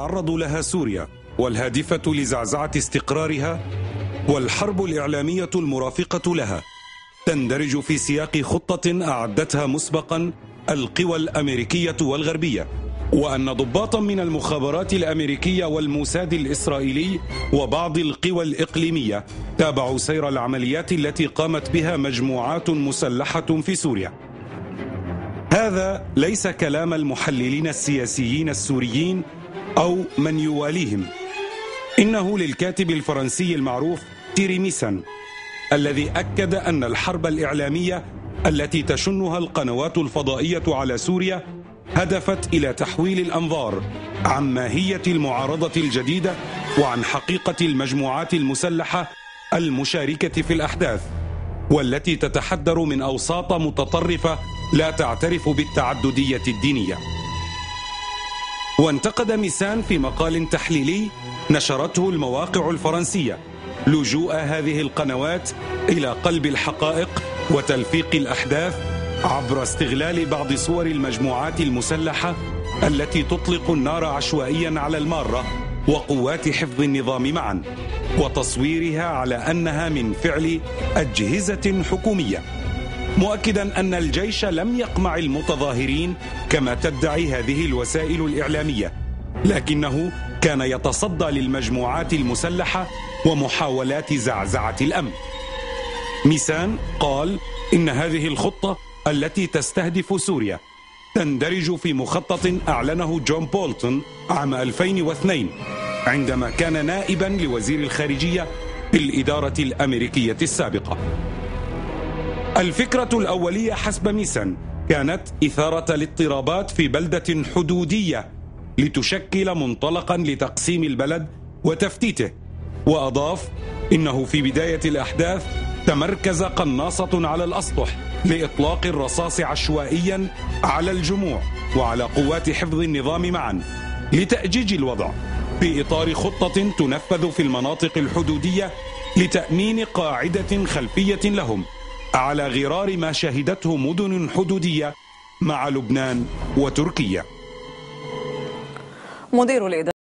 تعرض لها سوريا والهادفة لزعزعة استقرارها، والحرب الإعلامية المرافقة لها تندرج في سياق خطة أعدتها مسبقا القوى الأمريكية والغربية، وأن ضباطا من المخابرات الأمريكية والموساد الإسرائيلي وبعض القوى الإقليمية تابعوا سير العمليات التي قامت بها مجموعات مسلحة في سوريا. هذا ليس كلام المحللين السياسيين السوريين أو من يواليهم، إنه للكاتب الفرنسي المعروف تيري ميسان، الذي أكد أن الحرب الإعلامية التي تشنها القنوات الفضائية على سوريا هدفت إلى تحويل الأنظار عن ماهية المعارضة الجديدة وعن حقيقة المجموعات المسلحة المشاركة في الأحداث، والتي تتحدر من أوساط متطرفة لا تعترف بالتعددية الدينية. وانتقد ميسان في مقال تحليلي نشرته المواقع الفرنسية لجوء هذه القنوات إلى قلب الحقائق وتلفيق الأحداث عبر استغلال بعض صور المجموعات المسلحة التي تطلق النار عشوائيا على المارة وقوات حفظ النظام معا، وتصويرها على أنها من فعل أجهزة حكومية، مؤكدا أن الجيش لم يقمع المتظاهرين كما تدعي هذه الوسائل الإعلامية، لكنه كان يتصدى للمجموعات المسلحة ومحاولات زعزعة الأمن. ميسان قال إن هذه الخطة التي تستهدف سوريا تندرج في مخطط أعلنه جون بولتون عام 2002 عندما كان نائبا لوزير الخارجية في الإدارة الأمريكية السابقة. الفكرة الأولية حسب ميسان كانت إثارة الاضطرابات في بلدة حدودية لتشكل منطلقا لتقسيم البلد وتفتيته، وأضاف إنه في بداية الأحداث تمركز قناصة على الأسطح لإطلاق الرصاص عشوائيا على الجموع وعلى قوات حفظ النظام معا لتأجيج الوضع في إطار خطة تنفذ في المناطق الحدودية لتأمين قاعدة خلفية لهم على غرار ما شهدته مدن حدودية مع لبنان وتركيا. مدير الإدارة